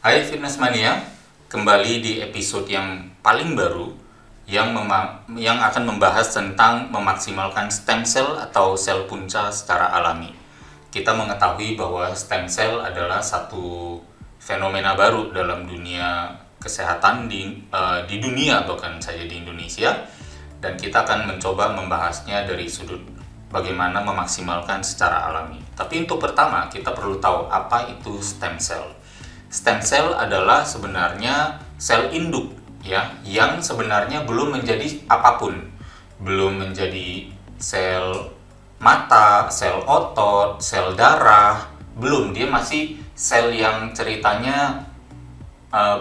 Hai Fitness Mania, kembali di episode yang paling baru yang akan membahas tentang memaksimalkan stem cell atau sel punca secara alami. Kita mengetahui bahwa stem cell adalah satu fenomena baru dalam dunia kesehatan di dunia, bahkan saja di Indonesia, dan kita akan mencoba membahasnya dari sudut bagaimana memaksimalkan secara alami. Tapi untuk pertama kita perlu tahu apa itu stem cell. Stem cell adalah sebenarnya sel induk ya, yang sebenarnya belum menjadi apapun. Belum menjadi sel mata, sel otot, sel darah, belum. Dia masih sel yang ceritanya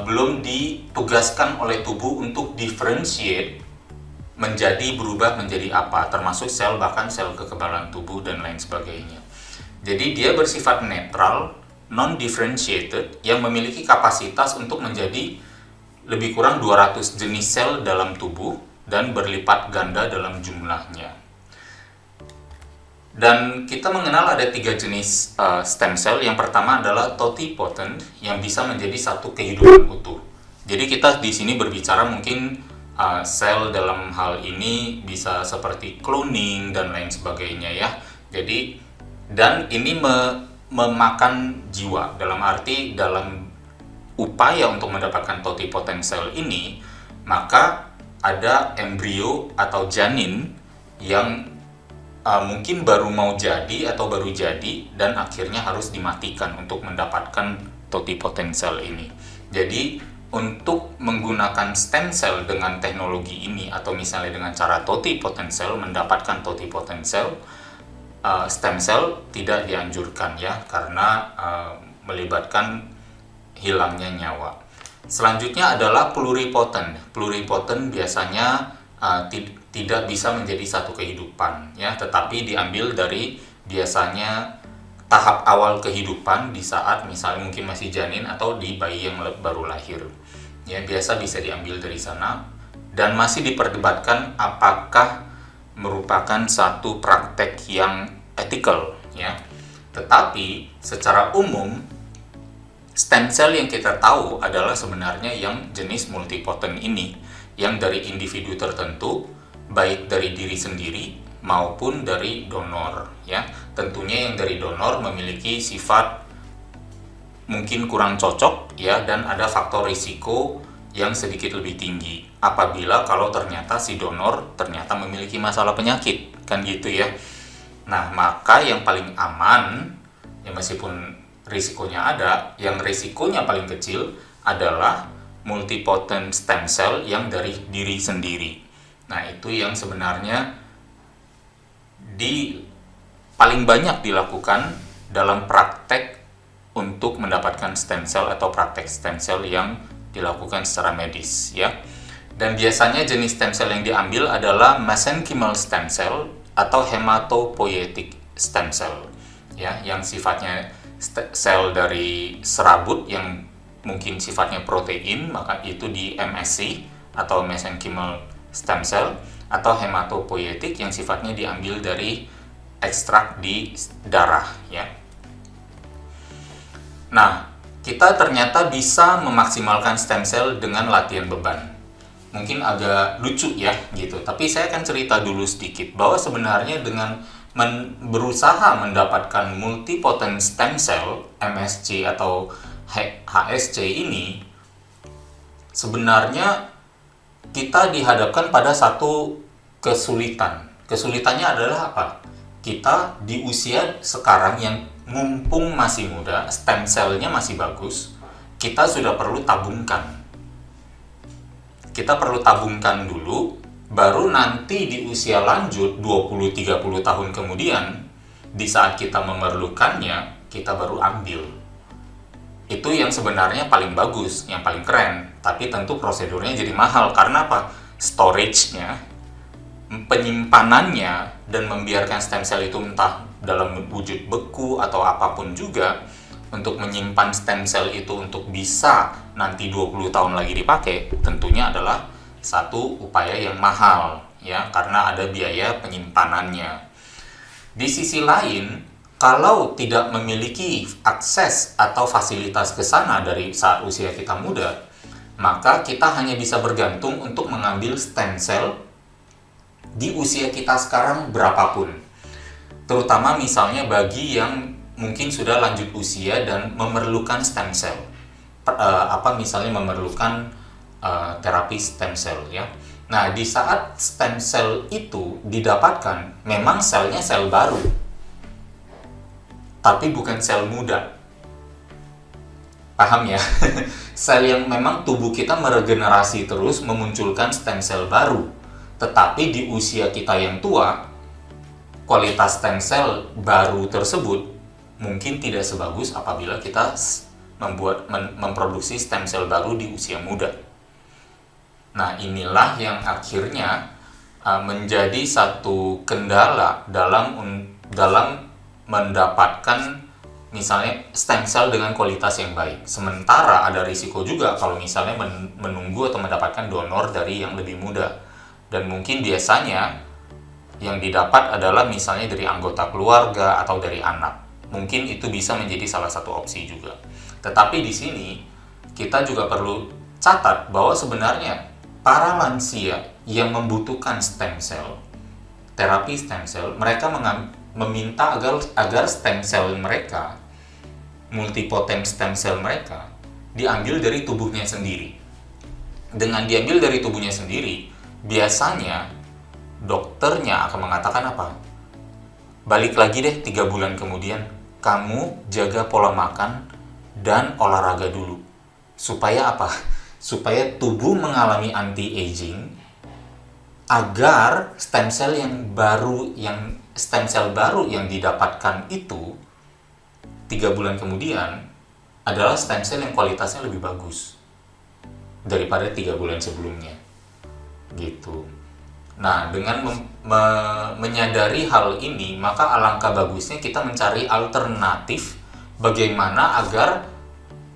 belum ditugaskan oleh tubuh untuk differentiate berubah menjadi apa, termasuk sel, bahkan sel kekebalan tubuh dan lain sebagainya. Jadi dia bersifat netral, non-differentiated, yang memiliki kapasitas untuk menjadi lebih kurang 200 jenis sel dalam tubuh dan berlipat ganda dalam jumlahnya. Dan kita mengenal ada 3 jenis stem cell. Yang pertama adalah totipotent, yang bisa menjadi satu kehidupan utuh. Jadi kita di sini berbicara mungkin sel dalam hal ini bisa seperti cloning dan lain sebagainya ya. Jadi dan ini memakan jiwa, dalam arti dalam upaya untuk mendapatkan totipotent cell ini, maka ada embrio atau janin yang mungkin baru mau jadi atau baru jadi dan akhirnya harus dimatikan untuk mendapatkan totipotent cell ini. Jadi untuk menggunakan stem cell dengan teknologi ini, atau misalnya dengan cara totipotent cell mendapatkan totipotent cell, stem cell tidak dianjurkan ya, karena melibatkan hilangnya nyawa. Selanjutnya adalah pluripotent. Pluripotent biasanya tidak bisa menjadi satu kehidupan ya, tetapi diambil dari biasanya tahap awal kehidupan di saat misalnya mungkin masih janin atau di bayi yang baru lahir. Ya, biasa bisa diambil dari sana dan masih diperdebatkan apakah merupakan satu praktek yang ethical ya. Tetapi secara umum stem cell yang kita tahu adalah sebenarnya yang jenis multipotent ini, yang dari individu tertentu, baik dari diri sendiri maupun dari donor ya. Tentunya yang dari donor memiliki sifat mungkin kurang cocok ya, dan ada faktor risiko yang sedikit lebih tinggi apabila kalau ternyata si donor ternyata memiliki masalah penyakit, kan gitu ya. Nah, maka yang paling aman ya, meskipun risikonya ada, yang risikonya paling kecil adalah multipotent stem cell yang dari diri sendiri. Nah, itu yang sebenarnya paling banyak dilakukan dalam praktek untuk mendapatkan stem cell atau praktek stem cell yang dilakukan secara medis ya. Dan biasanya jenis stem cell yang diambil adalah mesenchymal stem cell atau hematopoietic stem cell ya, yang sifatnya sel dari serabut yang mungkin sifatnya protein, maka itu di MSC atau mesenchymal stem cell, atau hematopoietic yang sifatnya diambil dari ekstrak di darah ya. Nah, kita ternyata bisa memaksimalkan stem cell dengan latihan beban. Mungkin agak lucu ya gitu, tapi saya akan cerita dulu sedikit bahwa sebenarnya dengan berusaha mendapatkan multipotent stem cell MSC atau HSC ini, sebenarnya kita dihadapkan pada satu kesulitan. Kesulitannya adalah apa? Kita di usia sekarang yang mumpung masih muda, stem cell-nya masih bagus, kita sudah perlu tabungkan. Kita perlu tabungkan dulu, baru nanti di usia lanjut 20-30 tahun kemudian, di saat kita memerlukannya, kita baru ambil. Itu yang sebenarnya paling bagus, yang paling keren, tapi tentu prosedurnya jadi mahal. Karena apa? Storage-nya, penyimpanannya, dan membiarkan stem cell itu entah dalam wujud beku atau apapun juga, untuk menyimpan stem cell itu untuk bisa nanti 20 tahun lagi dipakai, tentunya adalah satu upaya yang mahal ya, karena ada biaya penyimpanannya. Di sisi lain, Kalau tidak memiliki akses atau fasilitas ke sana dari saat usia kita muda, maka kita hanya bisa bergantung untuk mengambil stem cell di usia kita sekarang berapapun. Terutama misalnya bagi yang mungkin sudah lanjut usia dan memerlukan stem cell. Misalnya memerlukan terapi stem cell ya. Nah, di saat stem cell itu didapatkan, memang selnya sel baru, tapi bukan sel muda. Paham ya? Sel yang memang tubuh kita meregenerasi terus memunculkan stem cell baru. Tetapi di usia kita yang tua, kualitas stem cell baru tersebut mungkin tidak sebagus apabila kita memproduksi stem cell baru di usia muda. Nah, inilah yang akhirnya menjadi satu kendala dalam mendapatkan misalnya stem cell dengan kualitas yang baik. Sementara ada risiko juga kalau misalnya menunggu atau mendapatkan donor dari yang lebih muda. Dan mungkin biasanya yang didapat adalah misalnya dari anggota keluarga atau dari anak. Mungkin itu bisa menjadi salah satu opsi juga. Tetapi di sini kita juga perlu catat bahwa sebenarnya para lansia yang membutuhkan stem cell, terapi stem cell, mereka meminta agar stem cell mereka, multipotent stem cell mereka, diambil dari tubuhnya sendiri. Dengan diambil dari tubuhnya sendiri, biasanya dokternya akan mengatakan apa? Balik lagi deh 3 bulan kemudian, kamu jaga pola makan dan olahraga dulu. Supaya apa? Supaya tubuh mengalami anti-aging, agar stem cell baru yang didapatkan itu 3 bulan kemudian adalah stem cell yang kualitasnya lebih bagus daripada 3 bulan sebelumnya. Gitu. Nah, dengan menyadari hal ini, maka alangkah bagusnya kita mencari alternatif bagaimana agar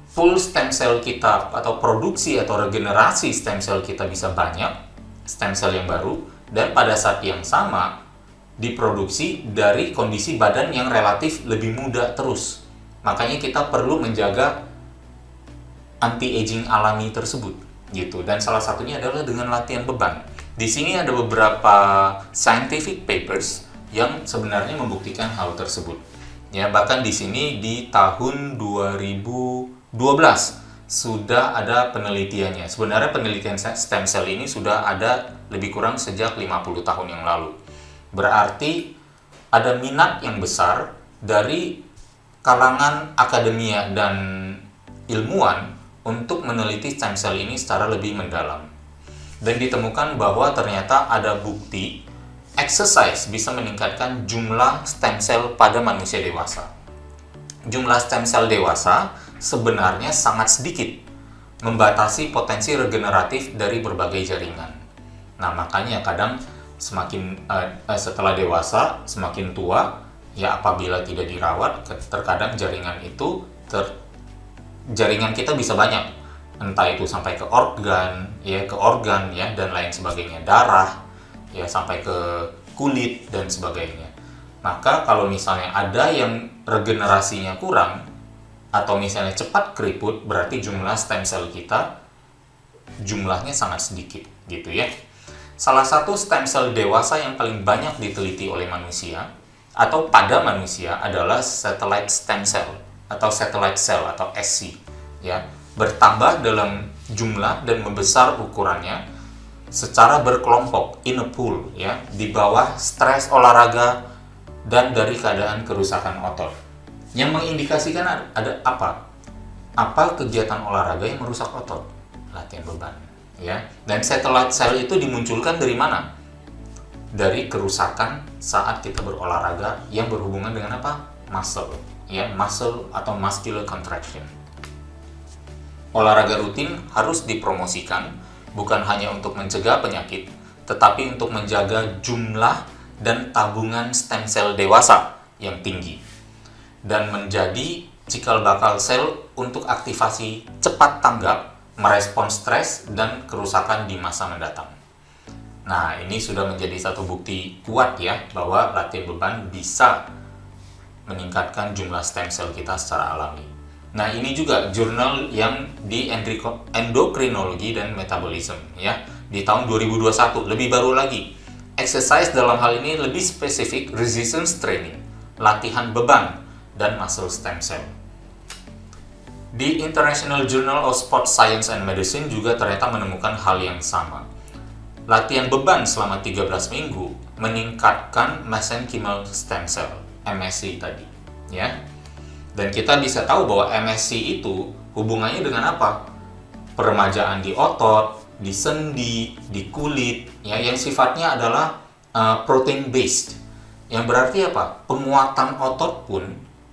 full stem cell kita atau produksi atau regenerasi stem cell kita bisa banyak, stem cell yang baru, dan pada saat yang sama diproduksi dari kondisi badan yang relatif lebih muda terus. Makanya kita perlu menjaga anti-aging alami tersebut, gitu. Dan salah satunya adalah dengan latihan beban. Di sini ada beberapa scientific papers yang sebenarnya membuktikan hal tersebut. Ya, bahkan di sini di tahun 2012 sudah ada penelitiannya. Sebenarnya penelitian stem cell ini sudah ada lebih kurang sejak 50 tahun yang lalu. Berarti ada minat yang besar dari kalangan akademia dan ilmuwan untuk meneliti stem cell ini secara lebih mendalam. Dan ditemukan bahwa ternyata ada bukti exercise bisa meningkatkan jumlah stem cell pada manusia dewasa. Jumlah stem cell dewasa sebenarnya sangat sedikit, membatasi potensi regeneratif dari berbagai jaringan. Nah, makanya kadang setelah dewasa, semakin tua, ya apabila tidak dirawat, terkadang jaringan kita bisa banyak. Entah itu sampai ke organ ya, dan lain sebagainya, darah, ya sampai ke kulit dan sebagainya. Maka kalau misalnya ada yang regenerasinya kurang atau misalnya cepat keriput, berarti jumlah stem cell kita jumlahnya sangat sedikit, gitu ya. Salah satu stem cell dewasa yang paling banyak diteliti oleh manusia atau pada manusia adalah satellite stem cell atau satellite cell atau SC, ya. Bertambah dalam jumlah dan membesar ukurannya secara berkelompok in a pool, ya, di bawah stres olahraga dan dari keadaan kerusakan otot. Yang mengindikasikan ada apa? Apa kegiatan olahraga yang merusak otot? Latihan beban, ya. Dan satellite cell itu dimunculkan dari mana? Dari kerusakan saat kita berolahraga yang berhubungan dengan apa? Muscle, ya, muscle atau muscular contraction. Olahraga rutin harus dipromosikan, bukan hanya untuk mencegah penyakit, tetapi untuk menjaga jumlah dan tabungan stem cell dewasa yang tinggi, dan menjadi cikal bakal sel untuk aktivasi cepat tanggap, merespon stres dan kerusakan di masa mendatang. Nah, ini sudah menjadi satu bukti kuat ya, bahwa latihan beban bisa meningkatkan jumlah stem cell kita secara alami. Nah, ini juga jurnal yang di endokrinologi dan metabolism ya, di tahun 2021, lebih baru lagi. Exercise dalam hal ini lebih spesifik resistance training, latihan beban, dan muscle stem cell. Di International Journal of Sports Science and Medicine juga ternyata menemukan hal yang sama. Latihan beban selama 13 minggu meningkatkan mesenchymal stem cell, MSC tadi, ya. Dan kita bisa tahu bahwa MSC itu hubungannya dengan apa? Peremajaan di otot, di sendi, di kulit, ya, yang sifatnya adalah protein based. Yang berarti apa? Penguatan otot pun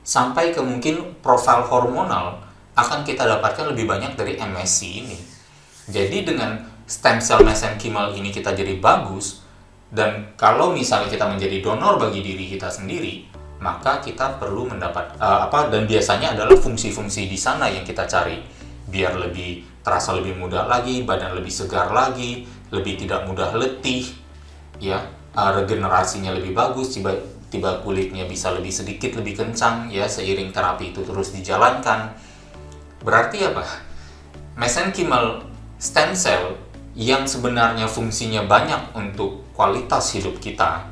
sampai ke mungkin profil hormonal akan kita dapatkan lebih banyak dari MSC ini. Jadi dengan stem cell mesenchymal ini kita jadi bagus, dan kalau misalnya kita menjadi donor bagi diri kita sendiri, maka kita perlu mendapat dan biasanya adalah fungsi-fungsi di sana yang kita cari, biar lebih terasa lebih muda lagi, badan lebih segar lagi, lebih tidak mudah letih, ya, regenerasinya lebih bagus, tiba kulitnya bisa lebih sedikit lebih kencang, ya, seiring terapi itu terus dijalankan. Berarti apa? Mesenchymal stem cell yang sebenarnya fungsinya banyak untuk kualitas hidup kita,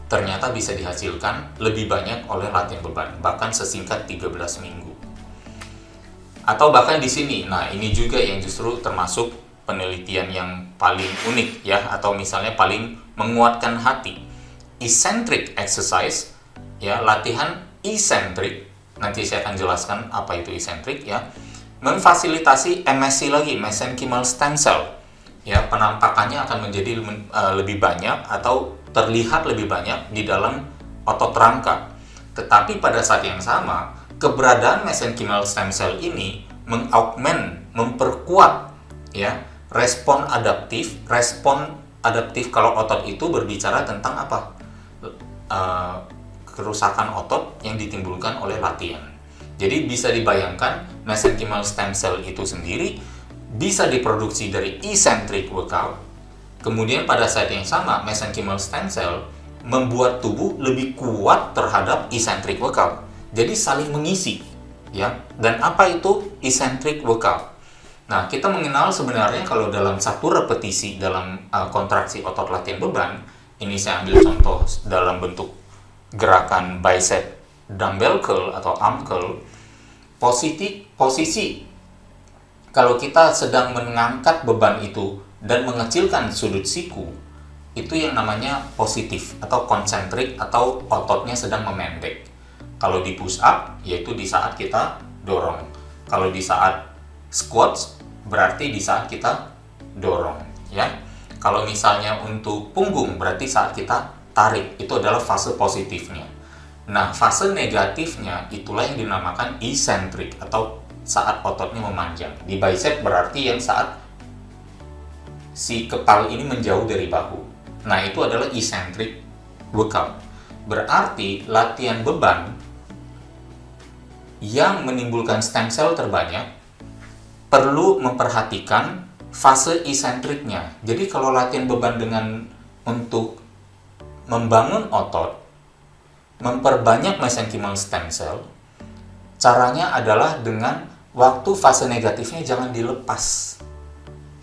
ternyata bisa dihasilkan lebih banyak oleh latihan beban, bahkan sesingkat 13 minggu. Atau bahkan di sini, nah ini juga yang justru termasuk penelitian yang paling unik ya, atau misalnya paling menguatkan hati. Eccentric exercise, ya, latihan eccentric, nanti saya akan jelaskan apa itu eccentric ya, memfasilitasi MSC lagi, mesenchymal stem cell. Ya, penampakannya akan menjadi lebih banyak atau terlihat lebih banyak di dalam otot rangka. Tetapi pada saat yang sama, keberadaan mesenchymal stem cell ini memperkuat ya, respon adaptif kalau otot itu berbicara tentang apa? Kerusakan otot yang ditimbulkan oleh latihan. Jadi bisa dibayangkan mesenchymal stem cell itu sendiri bisa diproduksi dari eccentric workout. Kemudian pada saat yang sama mesenchymal stem cell membuat tubuh lebih kuat terhadap eccentric workout. Jadi saling mengisi, ya. Dan apa itu eccentric workout? Nah, kita mengenal sebenarnya kalau dalam satu repetisi dalam kontraksi otot latihan beban, ini saya ambil contoh dalam bentuk gerakan bicep dumbbell curl atau arm curl, posisi kalau kita sedang mengangkat beban itu dan mengecilkan sudut siku, itu yang namanya positif atau konsentrik atau ototnya sedang memendek. Kalau di push up, yaitu di saat kita dorong. Kalau di saat squats, berarti di saat kita dorong, ya. Kalau misalnya untuk punggung, berarti saat kita tarik, itu adalah fase positifnya. Nah, fase negatifnya itulah yang dinamakan eccentric atau saat ototnya memanjang. Di bicep berarti yang saat si kepala ini menjauh dari bahu. Nah, itu adalah eccentric workout. Berarti latihan beban yang menimbulkan stem cell terbanyak perlu memperhatikan fase eccentricnya. Jadi kalau latihan beban untuk membangun otot, memperbanyak mesenchymal stem cell, caranya adalah dengan waktu fase negatifnya jangan dilepas,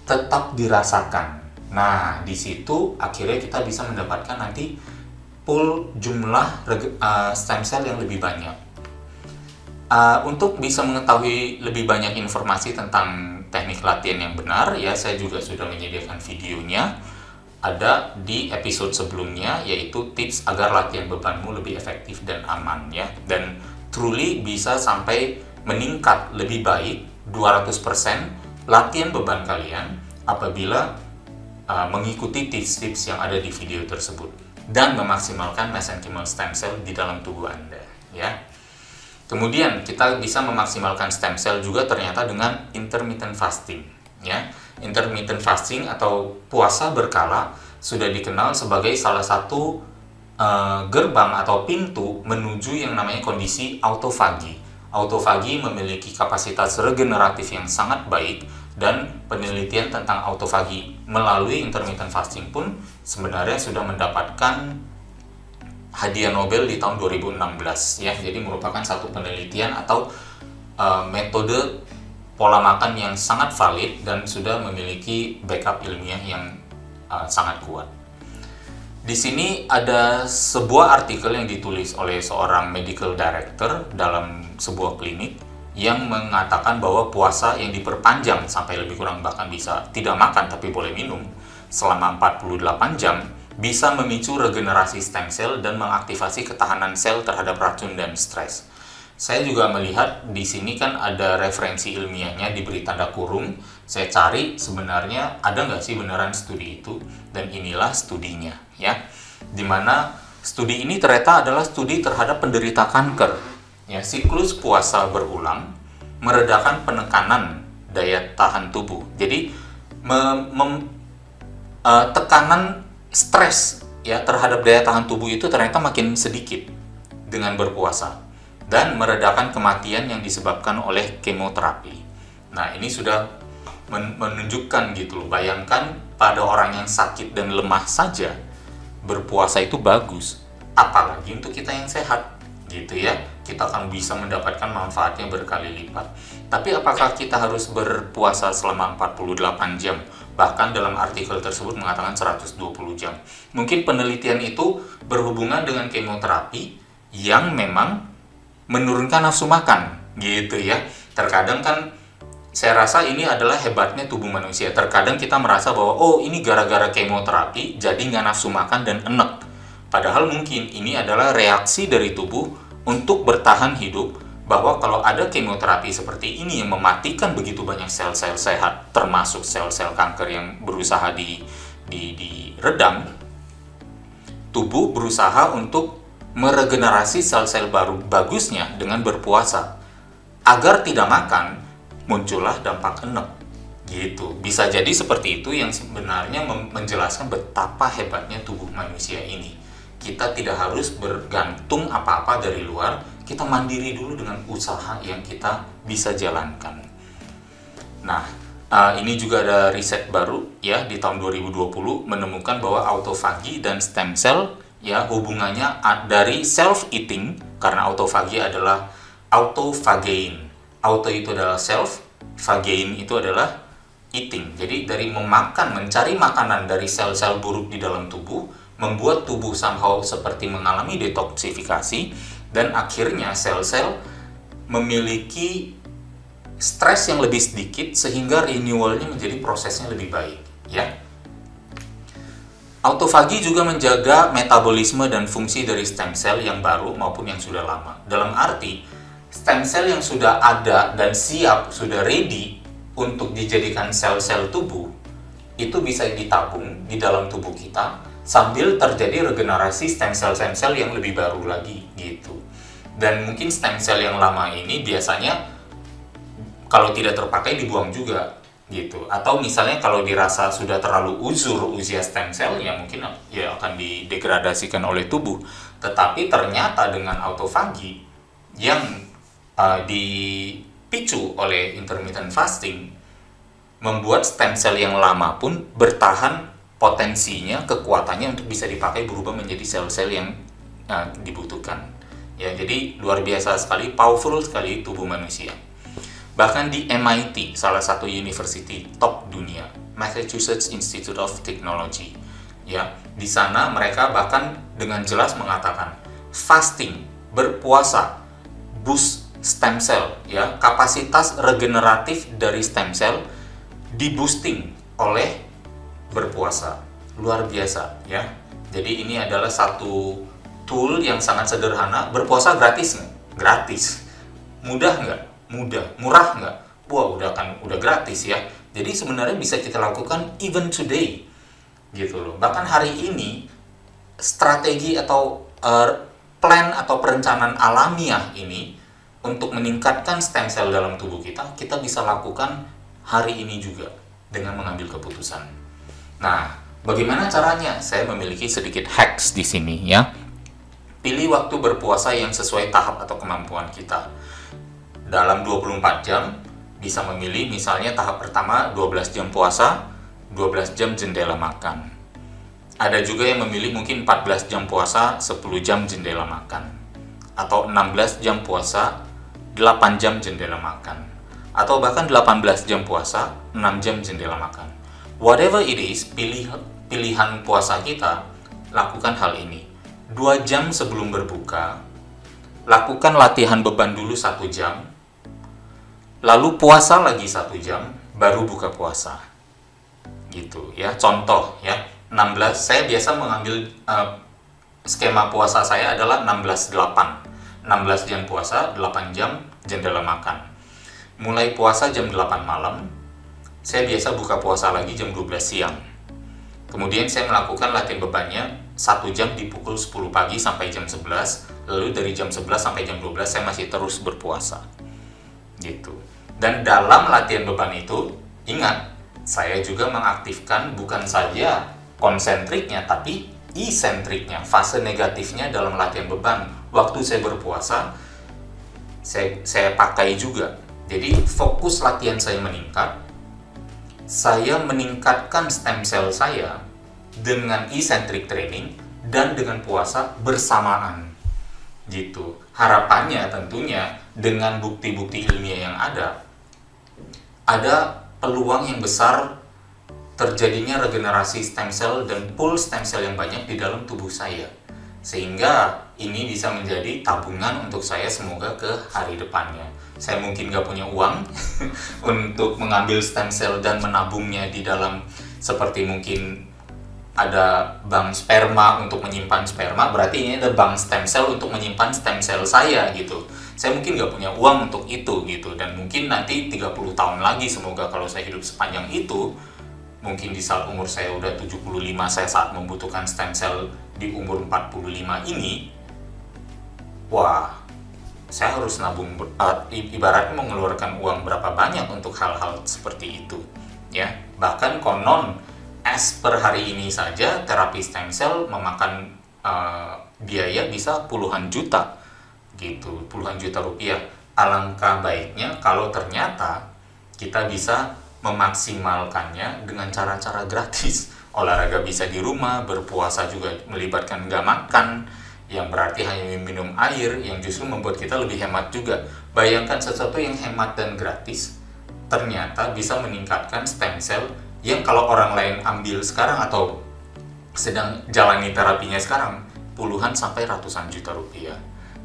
tetap dirasakan. Nah, di situ akhirnya kita bisa mendapatkan nanti pool jumlah stem cell yang lebih banyak. Untuk bisa mengetahui lebih banyak informasi tentang teknik latihan yang benar, ya, saya juga sudah menyediakan videonya. Ada di episode sebelumnya, yaitu tips agar latihan bebanmu lebih efektif dan aman, ya. Dan truly bisa sampai meningkat lebih baik 200% latihan beban kalian apabila mengikuti tips-tips yang ada di video tersebut dan memaksimalkan mesenchymal stem cell di dalam tubuh Anda, ya. Kemudian kita bisa memaksimalkan stem cell juga ternyata dengan intermittent fasting, ya. Intermittent fasting atau puasa berkala sudah dikenal sebagai salah satu gerbang atau pintu menuju yang namanya kondisi autofagi. Autofagi memiliki kapasitas regeneratif yang sangat baik, dan penelitian tentang autofagi melalui intermittent fasting pun sebenarnya sudah mendapatkan hadiah Nobel di tahun 2016 ya. Jadi merupakan satu penelitian atau metode pola makan yang sangat valid dan sudah memiliki backup ilmiah yang sangat kuat. Di sini ada sebuah artikel yang ditulis oleh seorang medical director dalam sebuah klinik yang mengatakan bahwa puasa yang diperpanjang sampai lebih kurang bahkan bisa tidak makan tapi boleh minum selama 48 jam bisa memicu regenerasi stem cell dan mengaktifasi ketahanan sel terhadap racun dan stres. Saya juga melihat di sini kan ada referensi ilmiahnya diberi tanda kurung. Saya cari sebenarnya ada nggak sih beneran studi itu, dan inilah studinya ya. Dimana studi ini ternyata adalah studi terhadap penderita kanker. Ya, siklus puasa berulang meredakan penekanan daya tahan tubuh. Jadi tekanan stres ya terhadap daya tahan tubuh itu ternyata makin sedikit dengan berpuasa dan meredakan kematian yang disebabkan oleh kemoterapi. Nah, ini sudah menunjukkan gitu loh. Bayangkan pada orang yang sakit dan lemah saja berpuasa itu bagus, apalagi untuk kita yang sehat gitu ya. Kita akan bisa mendapatkan manfaatnya berkali lipat. Tapi apakah kita harus berpuasa selama 48 jam? Bahkan dalam artikel tersebut mengatakan 120 jam. Mungkin penelitian itu berhubungan dengan kemoterapi yang memang menurunkan nafsu makan gitu ya. Terkadang kan saya rasa ini adalah hebatnya tubuh manusia. Terkadang kita merasa bahwa oh ini gara-gara kemoterapi jadi nggak nafsu makan dan enek. Padahal mungkin ini adalah reaksi dari tubuh untuk bertahan hidup, bahwa kalau ada kemoterapi seperti ini yang mematikan begitu banyak sel-sel sehat, termasuk sel-sel kanker yang berusaha diredam, tubuh berusaha untuk meregenerasi sel-sel baru bagusnya dengan berpuasa. Agar tidak makan, muncullah dampak enek. Gitu. Bisa jadi seperti itu yang sebenarnya menjelaskan betapa hebatnya tubuh manusia ini. Kita tidak harus bergantung apa-apa dari luar, kita mandiri dulu dengan usaha yang kita bisa jalankan. Nah, ini juga ada riset baru ya di tahun 2020 menemukan bahwa autofagi dan stem cell ya hubungannya dari self eating, karena autofagi adalah autophagein. Auto itu adalah self, phagein itu adalah eating. Jadi dari mencari makanan dari sel-sel buruk di dalam tubuh membuat tubuh somehow seperti mengalami detoksifikasi, dan akhirnya sel-sel memiliki stres yang lebih sedikit sehingga renewalnya menjadi prosesnya lebih baik ya. Autofagi juga menjaga metabolisme dan fungsi dari stem cell yang baru maupun yang sudah lama. Dalam arti stem cell yang sudah ada dan siap, sudah ready untuk dijadikan sel-sel tubuh, itu bisa ditabung di dalam tubuh kita sambil terjadi regenerasi stem cell yang lebih baru lagi gitu. Dan mungkin stem cell yang lama ini biasanya kalau tidak terpakai dibuang juga gitu. Atau misalnya kalau dirasa sudah terlalu uzur usia stem cell ya mungkin ya akan didegradasikan oleh tubuh. Tetapi ternyata dengan autofagi yang dipicu oleh intermittent fasting membuat stem cell yang lama pun bertahan potensinya, kekuatannya untuk bisa dipakai berubah menjadi sel-sel yang dibutuhkan. Ya, jadi luar biasa sekali, powerful sekali tubuh manusia. Bahkan di MIT, salah satu university top dunia, Massachusetts Institute of Technology, ya, di sana mereka bahkan dengan jelas mengatakan fasting, berpuasa, boost stem cell, ya, kapasitas regeneratif dari stem cell di-boosting oleh berpuasa. Luar biasa ya. Jadi ini adalah satu tool yang sangat sederhana. Berpuasa gratis nggak? Gratis. Mudah nggak? Mudah. Murah nggak? Wah, udah gratis ya. Jadi sebenarnya bisa kita lakukan even today gitu loh. Bahkan hari ini strategi atau plan atau perencanaan alamiah ini untuk meningkatkan stem cell dalam tubuh kita bisa lakukan hari ini juga dengan mengambil keputusan. Nah, bagaimana caranya? Saya memiliki sedikit hacks di sini ya. Pilih waktu berpuasa yang sesuai tahap atau kemampuan kita. Dalam 24 jam bisa memilih misalnya tahap pertama 12 jam puasa, 12 jam jendela makan. Ada juga yang memilih mungkin 14 jam puasa, 10 jam jendela makan. Atau 16 jam puasa, 8 jam jendela makan. Atau bahkan 18 jam puasa, 6 jam jendela makan. Whatever it is, pilihan puasa kita, lakukan hal ini. 2 jam sebelum berbuka, lakukan latihan beban dulu 1 jam, lalu puasa lagi 1 jam, baru buka puasa. Gitu ya, contoh ya, 16, saya biasa mengambil skema puasa saya adalah 16-8. 16 jam puasa, 8 jam jendela makan. Mulai puasa jam 8 malam, saya biasa buka puasa lagi jam 12 siang. Kemudian saya melakukan latihan bebannya 1 jam di pukul 10 pagi sampai jam 11. Lalu dari jam 11 sampai jam 12 saya masih terus berpuasa. Gitu. Dan dalam latihan beban itu, ingat, saya juga mengaktifkan bukan saja konsentriknya, tapi isentriknya, fase negatifnya dalam latihan beban. Waktu saya berpuasa, saya pakai juga. Jadi fokus latihan saya meningkat, saya meningkatkan stem cell saya dengan eccentric training dan dengan puasa bersamaan. Gitu. Harapannya tentunya dengan bukti-bukti ilmiah yang ada peluang yang besar terjadinya regenerasi stem cell dan pool stem cell yang banyak di dalam tubuh saya. Sehingga ini bisa menjadi tabungan untuk saya semoga ke hari depannya. Saya mungkin nggak punya uang untuk mengambil stem cell dan menabungnya di dalam, seperti mungkin ada bank sperma untuk menyimpan sperma, berarti ini ada bank stem cell untuk menyimpan stem cell saya gitu. Saya mungkin nggak punya uang untuk itu gitu, dan mungkin nanti 30 tahun lagi semoga kalau saya hidup sepanjang itu, mungkin di saat umur saya udah 75, saya saat membutuhkan stem cell di umur 45 ini, wah, saya harus nabung, ibaratnya mengeluarkan uang berapa banyak untuk hal-hal seperti itu ya. Bahkan konon per hari ini saja terapi stem cell memakan biaya bisa puluhan juta gitu, puluhan juta rupiah. Alangkah baiknya kalau ternyata kita bisa memaksimalkannya dengan cara-cara gratis. Olahraga bisa di rumah, berpuasa juga melibatkan nggak makan, yang berarti hanya minum air, yang justru membuat kita lebih hemat juga. Bayangkan sesuatu yang hemat dan gratis, ternyata bisa meningkatkan stem cell yang kalau orang lain ambil sekarang atau sedang jalani terapinya sekarang, puluhan sampai ratusan juta rupiah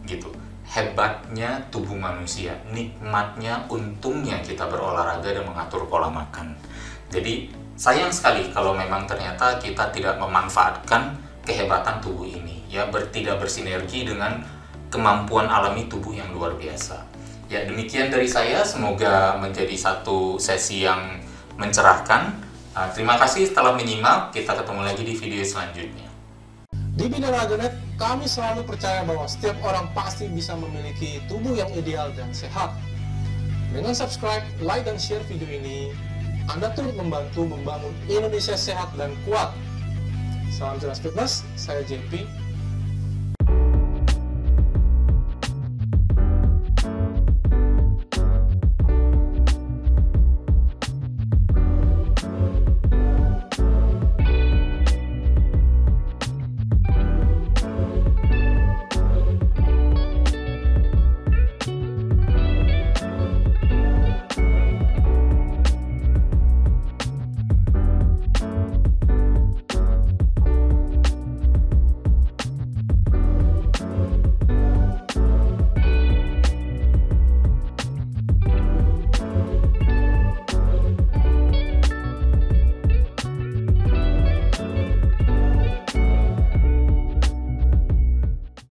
gitu. Hebatnya tubuh manusia, nikmatnya, untungnya kita berolahraga dan mengatur pola makan. Jadi sayang sekali kalau memang ternyata kita tidak memanfaatkan kehebatan tubuh ini ya, tidak bersinergi dengan kemampuan alami tubuh yang luar biasa. Ya, demikian dari saya, semoga menjadi satu sesi yang mencerahkan. Terima kasih telah menyimak, kita ketemu lagi di video selanjutnya. Di Binaraganet, kami selalu percaya bahwa setiap orang pasti bisa memiliki tubuh yang ideal dan sehat. Dengan subscribe, like, dan share video ini, Anda turut membantu membangun Indonesia sehat dan kuat. Salam jelas fitness, saya JP.